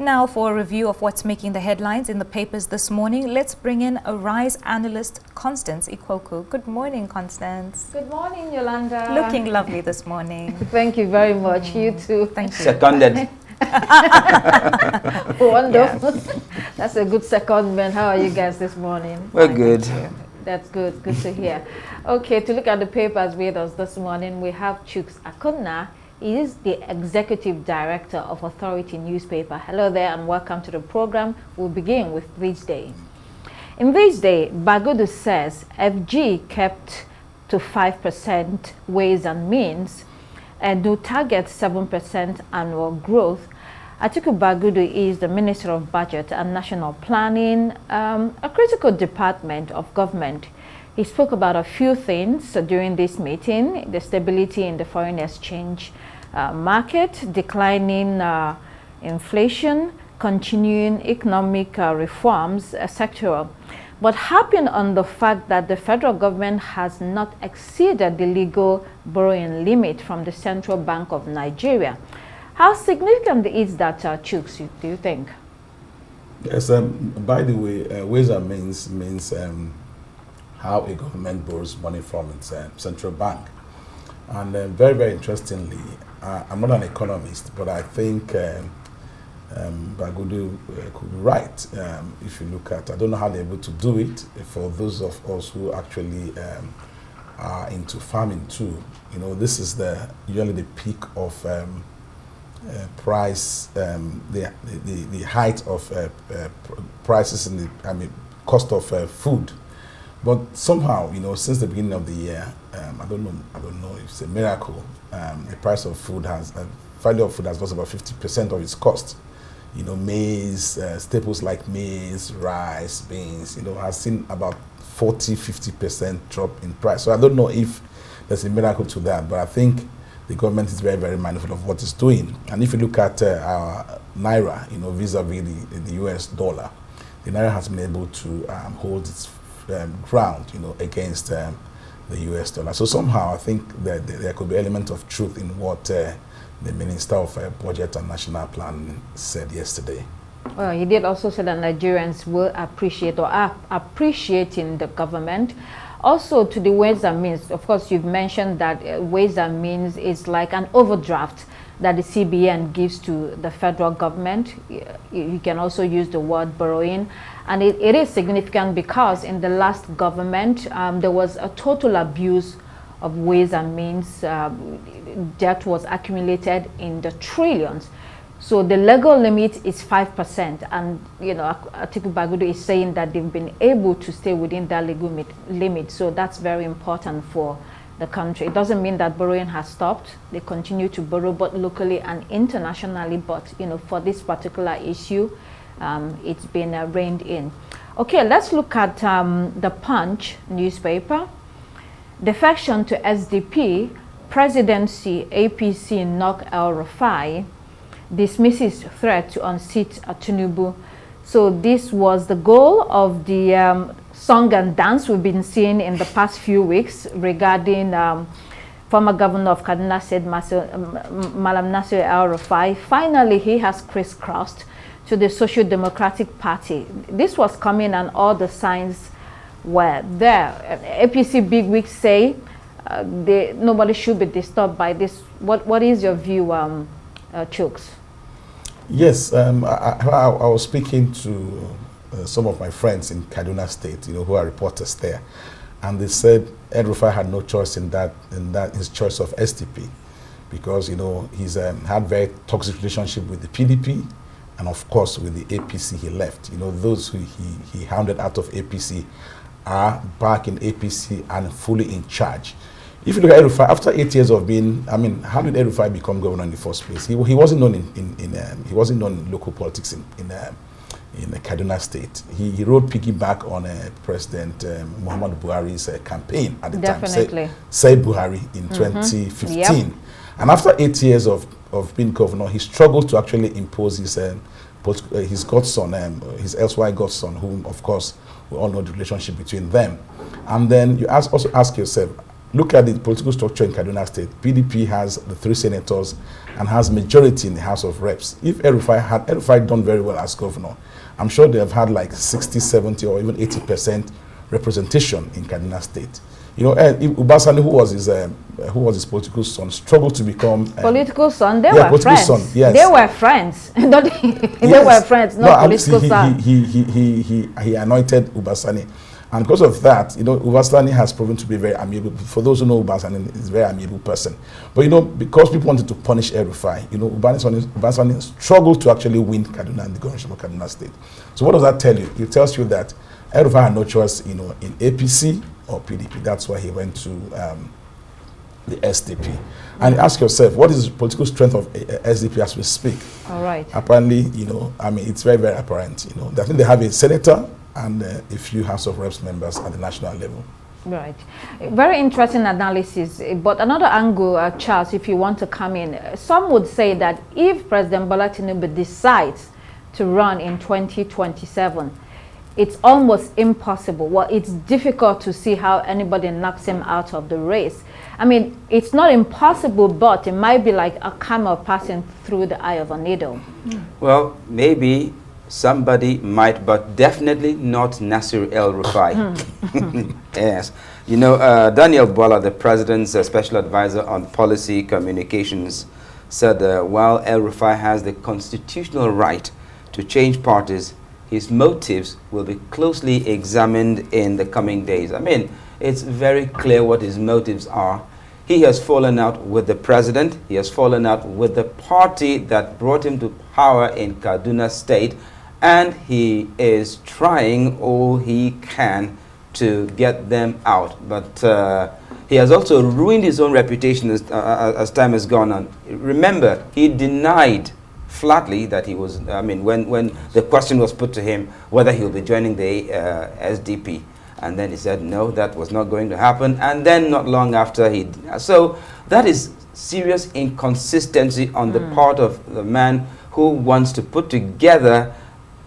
Now for a review of what's making the headlines in the papers this morning, let's bring in a RISE analyst, Constance Ikwoku. Good morning, Constance. Good morning, Yolanda. Looking lovely this morning. Thank you very much. You too. Thank you. Seconded. Wonderful. Yeah. That's a good secondment. How are you guys this morning? We're good. That's good. Good to hear. Okay, to look at the papers with us this morning, we have Chuks Akunna. He is the Executive Director of Authority newspaper. Hello there and welcome to the program. We'll begin with this day. In this day, Bagudu says FG kept to 5% ways and means and do target 7% annual growth. Atiku Bagudu is the Minister of Budget and National Planning, a critical department of government. He spoke about a few things during this meeting: the stability in the foreign exchange market, declining inflation, continuing economic reforms, etc. But harping on the fact that the federal government has not exceeded the legal borrowing limit from the Central Bank of Nigeria. How significant is that, Chuks, do you think? Yes, by the way, ways and means how a government borrows money from its central bank. And very, very interestingly, I'm not an economist, but I think Bagudu could be right. If you look at, I don't know how they're able to do it. For those of us who actually are into farming too, you know, this is usually the peak of price, the height of prices in the, cost of food. But somehow, you know, since the beginning of the year, I don't know if it's a miracle. The price of food value of food has lost about 50% of its cost. You know, maize, staples like maize, rice, beans, you know, has seen about 40–50% drop in price. So I don't know if there's a miracle to that, but I think the government is very, very mindful of what it's doing. And if you look at our naira, you know, vis-a-vis the US dollar, the naira has been able to hold its ground, you know, against the US dollar. So somehow I think that there could be an element of truth in what the Minister of Budget and National Planning said yesterday. Well, he did also say that Nigerians will appreciate or are appreciating the government. Also, to the ways and means, of course, you've mentioned that ways and means is like an overdraft that the CBN gives to the federal government. You can also use the word borrowing. And it is significant because in the last government, there was a total abuse of ways and means. Debt was accumulated in the trillions. So the legal limit is 5%. And, you know, Atiku Bagudu is saying that they've been able to stay within that legal limit. So that's very important for the country. It doesn't mean that borrowing has stopped. They continue to borrow, both locally and internationally. But, you know, for this particular issue, it's been reined in. Okay, let's look at the Punch newspaper. Defection to SDP, presidency APC knock El-Rufai, dismisses threat to unseat Tinubu. So this was the goal of the song and dance we've been seeing in the past few weeks regarding former governor of Kaduna State, Malam Nasir El-Rufai. Finally, he has crisscrossed to the Social Democratic Party. This was coming and all the signs were there. APC bigwigs say nobody should be disturbed by this. What is your view, Chuks? Yes, I was speaking to some of my friends in Kaduna State, you know, who are reporters there, and they said El-Rufai had no choice in that his choice of SDP, because, you know, he's had very toxic relationship with the PDP, and of course with the APC he left. You know, those who he hounded out of APC are back in APC and fully in charge. If you look at El-Rufai, after 8 years of being, I mean, how did El-Rufai become governor in the first place? He wasn't known he wasn't known in local politics in Kaduna State. He rode piggyback on President Muhammad Buhari's campaign at the Definitely. time. Say Buhari in 2015. Yep. And after 8 years of being governor, he struggled to actually impose his godson, his elsewhere godson, whom, of course, we all know the relationship between them. And then you also ask yourself, look at the political structure in Kaduna State. PDP has the 3 senators and has majority in the House of Reps. If El-Rufai done very well as governor, I'm sure they have had like 60, 70, or even 80% representation in Kaduna State. You know, Ubasani, who was his political son, strughed to become political son. They were friends. Son, yes. They were friends. They were friends, not political son. He anointed Ubasani, and because of that, you know, Ubasani has proven to be very amiable. For those who know Ubasani, he's a very amiable person. But you know, because people wanted to punish El-Rufai, you know, Ubasani struggled to actually win Kaduna and the governorship of Kaduna State. So what does that tell you? It tells you that El-Rufai had no choice, you know, in APC or PDP. That's why he went to the SDP. And ask yourself, what is the political strength of SDP as we speak? All right. Apparently, you know, I mean, it's very, very apparent. You know, I think they have a senator and a few House of Reps members at the national level. Right. Very interesting analysis. But another angle, Charles, if you want to come in, some would say that if President Bola Tinubu decides to run in 2027, it's almost impossible. Well, it's difficult to see how anybody knocks him out of the race. I mean, it's not impossible, but it might be like a camel passing through the eye of a needle. Well, maybe somebody might, but definitely not Nasir El-Rufai. Yes. You know, Daniel Bola, the president's special advisor on policy communications, said while El-Rufai has the constitutional right to change parties, his motives will be closely examined in the coming days. I mean, it's very clear what his motives are. He has fallen out with the president. He has fallen out with the party that brought him to power in Kaduna State. And he is trying all he can to get them out. But he has also ruined his own reputation as time has gone on. Remember, he denied flatly that he was, I mean, when the question was put to him whether he will be joining the SDP, and then he said no, that was not going to happen, and then not long after so that is serious inconsistency on the part of the man who wants to put together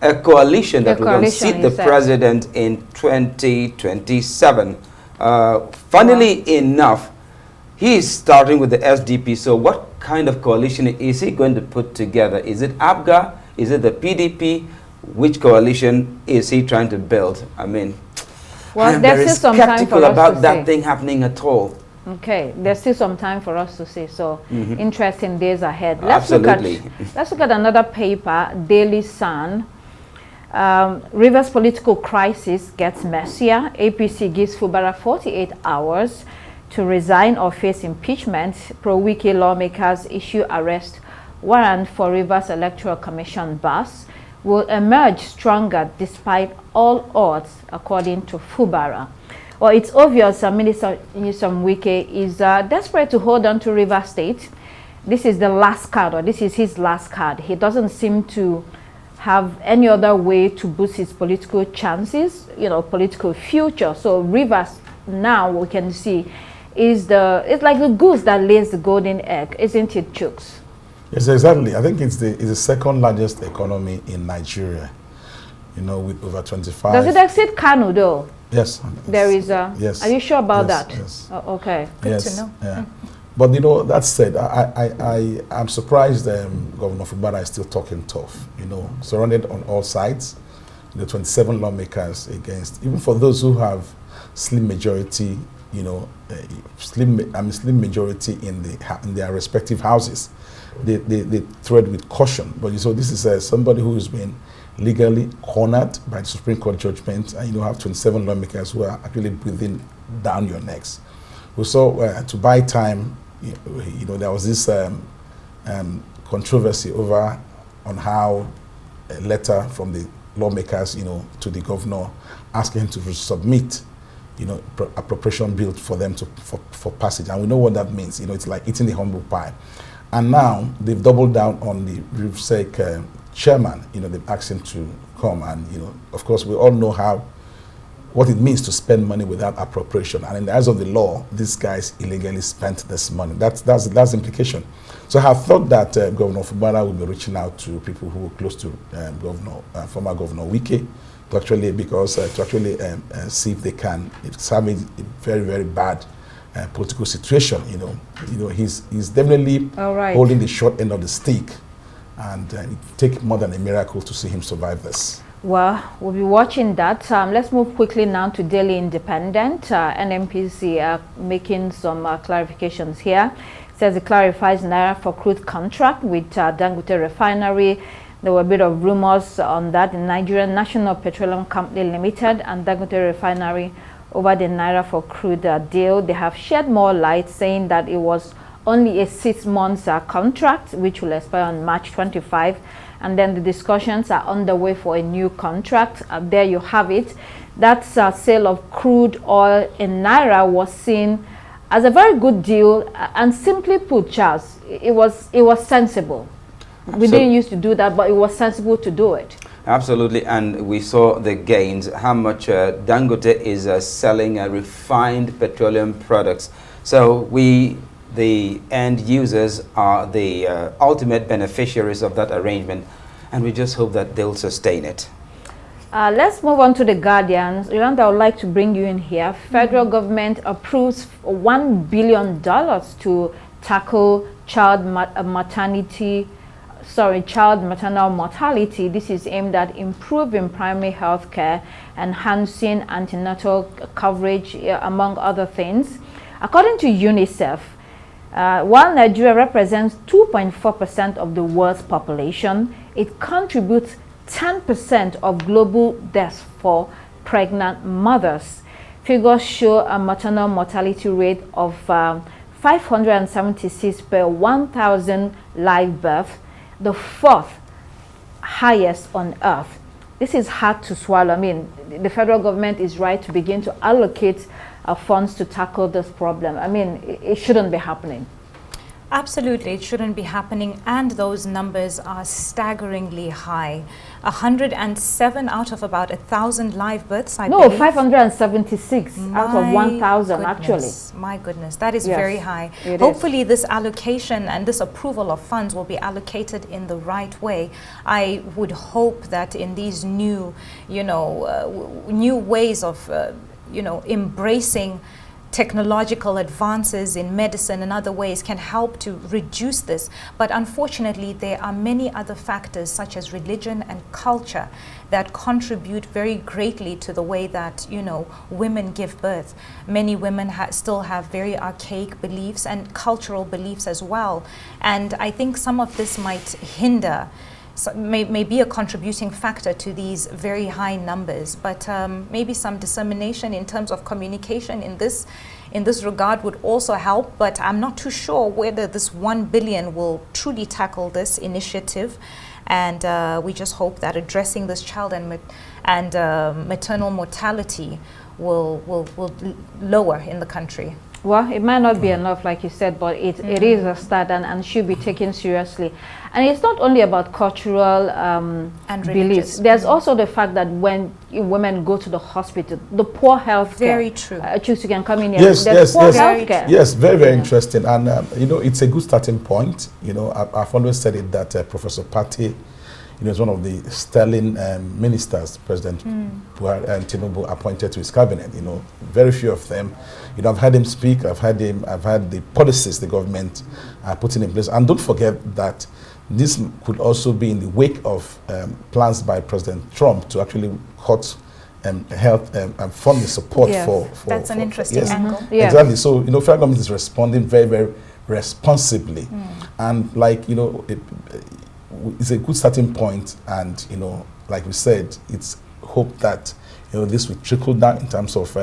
a coalition that will seat the president in 2027. Funnily enough, he is starting with the SDP. So what kind of coalition is he going to put together? Is it ABGA? Is it the PDP? Which coalition is he trying to build? I mean, well, I'm very skeptical about that thing happening at all. Okay, there's still some time for us to see. So interesting days ahead. Let's look at another paper, Daily Sun. Rivers political crisis gets messier. APC gives Fubara 48 hours to resign or face impeachment. Pro-Wiki lawmakers issue arrest warrant for Rivers Electoral Commission boss. Will emerge stronger despite all odds, according to Fubara. Well, it's obvious Minister Nyesom Wike is desperate to hold on to Rivers State. This is the last card, or this is his last card. He doesn't seem to have any other way to boost his political chances, you know, political future. So Rivers now, we can see, it's like the goose that lays the golden egg, isn't it, Chooks? Yes, exactly. I think it's the second largest economy in Nigeria, you know, with over 25. Does it exceed Kano, though? Yes. There is a... Yes. Are you sure about that? Yes. Oh, okay. Good to know. Yeah. But, you know, that said, I'm surprised Governor Fubara is still talking tough, you know, surrounded on all sides. The 27 lawmakers against, even for those who have slim majority, you know, slim majority in their respective houses. They tread with caution. But so this is somebody who has been legally cornered by the Supreme Court judgment, and you have 27 lawmakers who are actually breathing down your necks. We saw to buy time, you know, there was this controversy on how a letter from the lawmakers, you know, to the governor asking him to submit, you know, appropriation bill for them for passage, and we know what that means. You know, it's like eating the humble pie. And now they've doubled down on the RIVSEC chairman. You know, they've asked him to come, and you know, of course, we all know what it means to spend money without appropriation. And in the eyes of the law, these guys illegally spent this money. That's the implication. So I have thought that Governor Fubara will be reaching out to people who are close to former Governor Wike to actually see if they can salvage a very, very bad political situation. He's definitely holding the short end of the stick, and it take more than a miracle to see him survive this. Well, we'll be watching that. Let's move quickly now to Daily Independent. NNPC making some clarifications here. It says it clarifies Naira for crude contract with Dangote Refinery. There were a bit of rumors on that. The Nigerian National Petroleum Company Limited and Dangote Refinery over the Naira for crude deal. They have shed more light, saying that it was only a 6-month contract, which will expire on March 25. And then the discussions are underway for a new contract. There you have it. That sale of crude oil in Naira was seen as a very good deal. And simply put, Charles, it was sensible. We didn't used to do that, but it was sensible to do it. Absolutely, and we saw the gains, how much Dangote is selling refined petroleum products. So the end users are the ultimate beneficiaries of that arrangement, and we just hope that they'll sustain it. Let's move on to the Guardian. Yolanda, I would like to bring you in here. Federal government approves $1 billion to tackle child maternal mortality. This is aimed at improving primary health care, enhancing antenatal coverage, among other things. According to UNICEF, while Nigeria represents 2.4% of the world's population, it contributes 10% of global deaths for pregnant mothers. Figures show a maternal mortality rate of 576 per 1,000 live births, the 4th highest on earth. This is hard to swallow. I mean, the federal government is right to begin to allocate funds to tackle this problem. I mean, it shouldn't be happening. Absolutely, it shouldn't be happening, and those numbers are staggeringly high. 107 out of about 1,000 live births, I believe. 576 out of 1,000, actually. My goodness, that is very high. Hopefully this allocation and this approval of funds will be allocated in the right way. I would hope that in these new, new ways of, embracing technological advances in medicine and other ways can help to reduce this. But unfortunately, there are many other factors such as religion and culture that contribute very greatly to the way that, women give birth. Many women still have very archaic beliefs and cultural beliefs as well. And I think some of this might hinder, may be a contributing factor to these very high numbers, but maybe some dissemination in terms of communication in this regard would also help. But I'm not too sure whether this 1 billion will truly tackle this initiative, and we just hope that addressing this child and maternal mortality will lower in the country. Well, it might not be enough, like you said, but it is a start and should be taken seriously. And it's not only about cultural and beliefs. There's also the fact that when women go to the hospital, the poor health care. Very true. Choose, you can come in here. Yes, Yes, very, very interesting. And, it's a good starting point. I've always said it that Professor Pate, is one of the sterling ministers President Tinubu appointed to his cabinet. Very few of them. I've heard him speak. I've heard the policies the government are putting in place. And don't forget that this could also be in the wake of plans by President Trump to actually cut health and funding support for. That's an interesting angle. Exactly. So federal government is responding very, very responsibly, and it's a good starting point. And like we said, it's hope that this will trickle down in terms of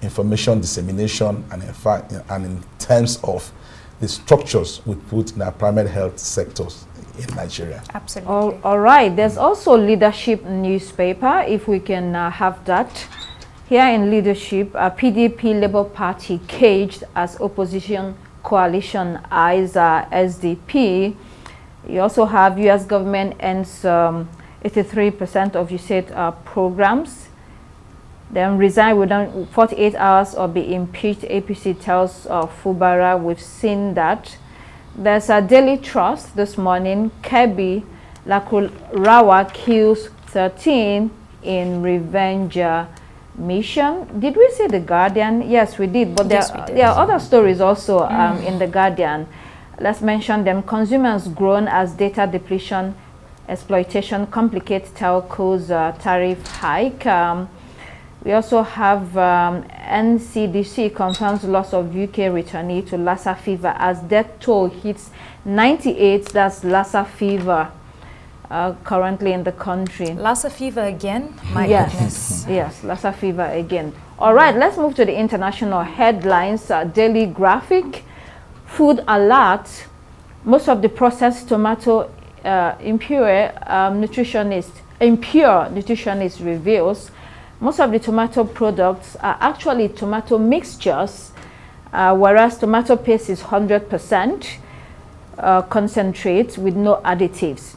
information dissemination, and in fact, and in terms of the structures we put in our primary health sectors in Nigeria. Absolutely. All right. There's also Leadership newspaper, if we can have that. Here in Leadership, PDP Labour Party caged as opposition coalition eyes SDP. You also have U.S. government ends 83% of, you said, programs. Then resign within 48 hours or be impeached, APC tells Fubara. We've seen that. There's a Daily Trust this morning. Kebbi Lakurawa kills 13 in revenge mission. Did we say The Guardian? Yes, we did. But Yes, we did. there are other stories also in The Guardian. Let's mention them. Consumers groan as data depletion, exploitation complicates telco's tariff hike. We also have NCDC confirms loss of UK returnee to Lassa fever as death toll hits 98. That's Lassa fever currently in the country. Lassa fever again? My goodness. Yes, Lassa fever again. All right, let's move to the international headlines. Daily Graphic, food alert. Most of the processed tomato impure nutritionist reveals most of the tomato products are actually tomato mixtures, whereas tomato paste is 100% concentrate with no additives.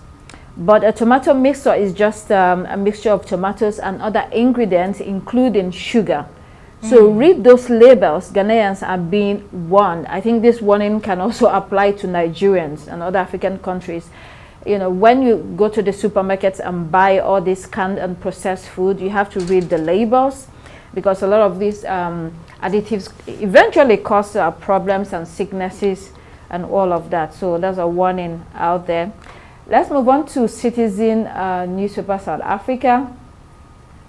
But a tomato mixture is just a mixture of tomatoes and other ingredients, including sugar. So read those labels. Ghanaians are being warned. I think this warning can also apply to Nigerians and other African countries. You know, when you go to the supermarkets and buy all this canned and processed food, you have to read the labels, because a lot of these additives eventually cause problems and sicknesses and all of that. So there's a warning out there. Let's move on to Citizen newspaper, South Africa.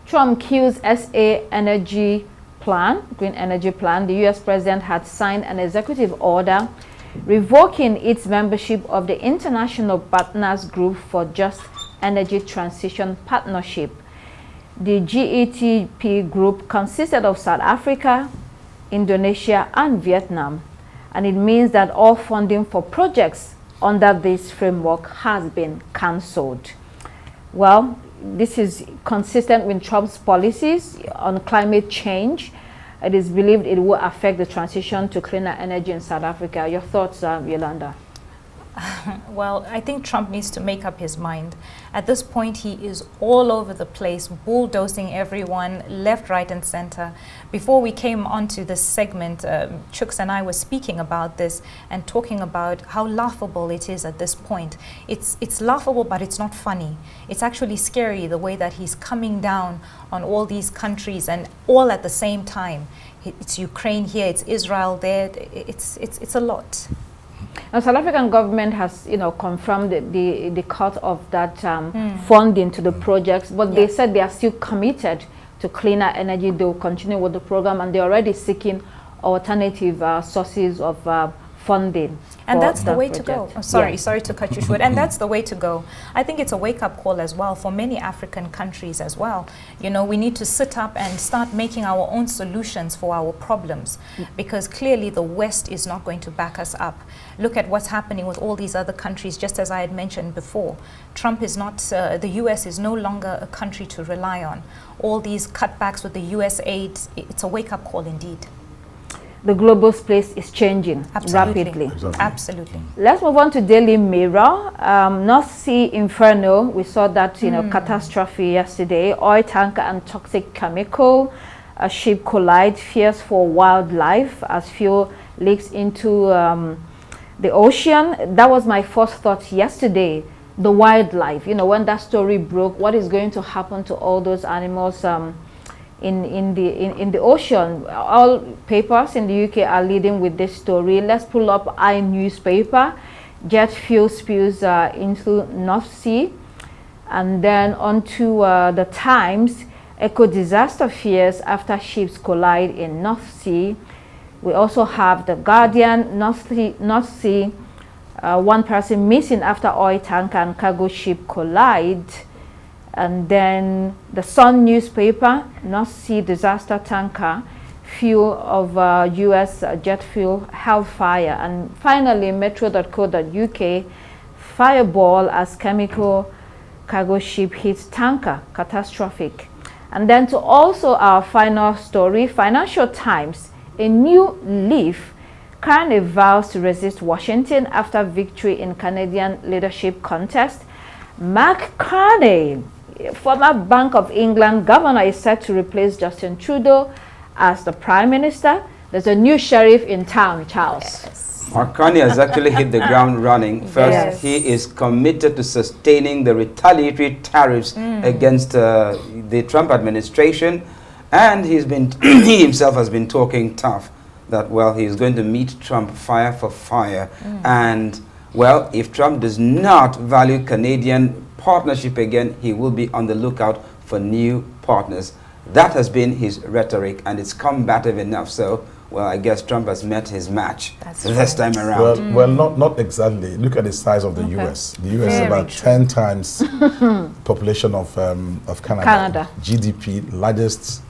Trump kills SA energy plan, green energy plan. The US president had signed an executive order revoking its membership of the International Partners Group for Just Energy Transition Partnership. The GETP group consisted of South Africa, Indonesia, and Vietnam, and it means that all funding for projects under this framework has been cancelled. Well, this is consistent with Trump's policies on climate change. It is believed it will affect the transition to cleaner energy in South Africa. Your thoughts, Yolanda? Well, I think Trump needs to make up his mind. At this point, he is all over the place, bulldozing everyone left, right, and center. Before we came onto this segment, Chooks and I were speaking about this and talking about how laughable it is at this point. It's laughable, but it's not funny. It's actually scary the way that he's coming down on all these countries and all at the same time. It's Ukraine here, it's Israel there. It's a lot. Now, South African government has, confirmed the cut of that funding to the projects, but they said they are still committed to cleaner energy. They will continue with the program, and they're already seeking alternative sources of funding. And that's the way to go. Oh, sorry to cut you short. And that's the way to go. I think it's a wake-up call as well for many African countries as well. You know, we need to sit up and start making our own solutions for our problems, because clearly the West is not going to back us up. Look at what's happening with all these other countries, just as I had mentioned before. Trump is not, the US is no longer a country to rely on. All these cutbacks with the US aid, it's a wake-up call indeed. The global space is changing rapidly. Exactly. Absolutely. Let's move on to Daily Mirror. North Sea Inferno. We saw that catastrophe yesterday. Oil tanker and toxic chemical. A ship collide. Fears for wildlife as fuel leaks into the ocean. That was my first thought yesterday. The wildlife. You know, when that story broke, what is going to happen to all those animals in the ocean? All papers in the UK are leading with this story. Let's pull up iNewspaper. Jet fuel spills into North Sea, and then onto the Times. Eco disaster fears after ships collide in North Sea. We also have the Guardian. North Sea. One person missing after oil tanker and cargo ship collide. And then the Sun newspaper, North Sea disaster tanker, fuel of US jet fuel, hellfire. And finally, metro.co.uk, fireball as chemical cargo ship hits tanker, catastrophic. And then to also our final story, Financial Times, a new leaf. Carney vows to resist Washington after victory in Canadian leadership contest. Mark Carney, former Bank of England governor, is set to replace Justin Trudeau as the Prime Minister. There's a new sheriff in town, Charles. Yes. Mark Carney has actually hit the ground running. First, he is committed to sustaining the retaliatory tariffs against the Trump administration. And he himself has been talking tough that, well, he's going to meet Trump fire for fire. And, well, if Trump does not value Canadian partnership again, he will be on the lookout for new partners. That has been his rhetoric, and it's combative enough. So, well, I guess Trump has met his match this time around. Well, not exactly. Look at the size of the U.S. The U.S. is about 10 times population of Canada. GDP, largest,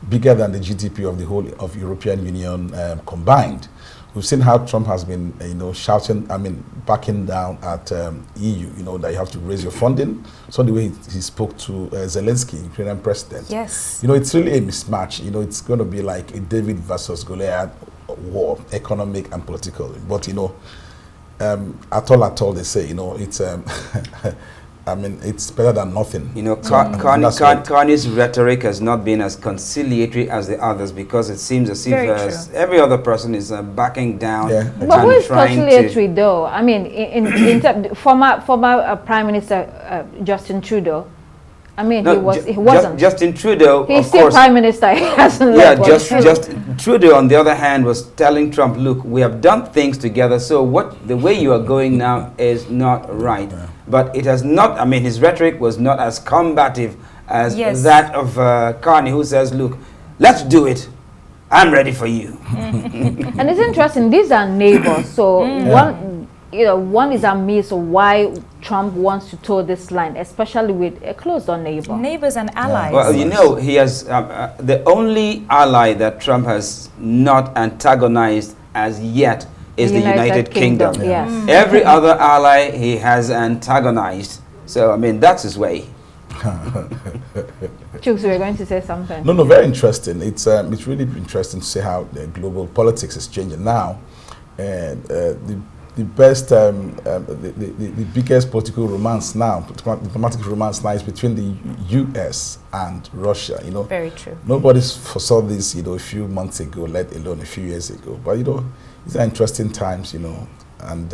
bigger than the GDP of the whole of European Union combined. We've seen how Trump has been, shouting, backing down at EU, that you have to raise your funding. So the way he spoke to Zelensky, Ukrainian president. Yes. It's really a mismatch. It's going to be like a David versus Goliath war, economic and political. But, at all, they say, it's... it's better than nothing. Carney's rhetoric has not been as conciliatory as the others, because it seems as if every other person is backing down. Yeah. But who is conciliatory, though? In former Prime Minister Justin Trudeau. He wasn't. Justin Trudeau, he's still Prime Minister. He hasn't just Trudeau, on the other hand, was telling Trump, look, we have done things together, so the way you are going now is not right. Yeah. But it has not, his rhetoric was not as combative as that of Carney, who says, look, let's do it. I'm ready for you. And it's interesting, these are neighbors. So one is amazed why Trump wants to toe this line, especially with a close-door neighbor. Neighbors and allies. Well, he has, the only ally that Trump has not antagonized as yet is the United Kingdom. Yes. Every other ally he has antagonized. So, that's his way. Chooks, we were going to say something. No, very interesting. It's really interesting to see how the global politics is changing now. And the biggest political romance now, diplomatic romance now, is between the U.S. and Russia. Very true. Nobody foresaw this, a few months ago, let alone a few years ago. But these are interesting times, and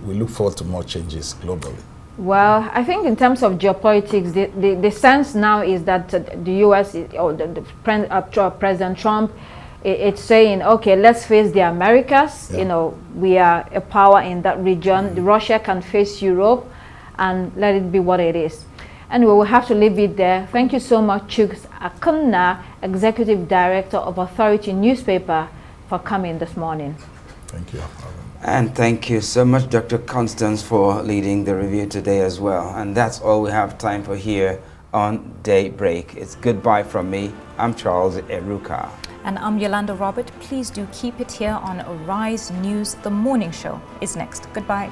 we look forward to more changes globally. Well, I think in terms of geopolitics, the sense now is that the U.S. or President Trump, it's saying, okay, let's face the Americas. Yeah. We are a power in that region. Russia can face Europe, and let it be what it is. Anyway, we'll have to leave it there. Thank you so much, Chooks Akunna, Executive Director of Authority Newspaper, for coming this morning. Thank you. And thank you so much, Dr. Constance, for leading the review today as well. And that's all we have time for here on Daybreak. It's goodbye from me. I'm Charles Eruka. And I'm Yolanda Robert. Please do keep it here on Arise News. The morning show is next. Goodbye.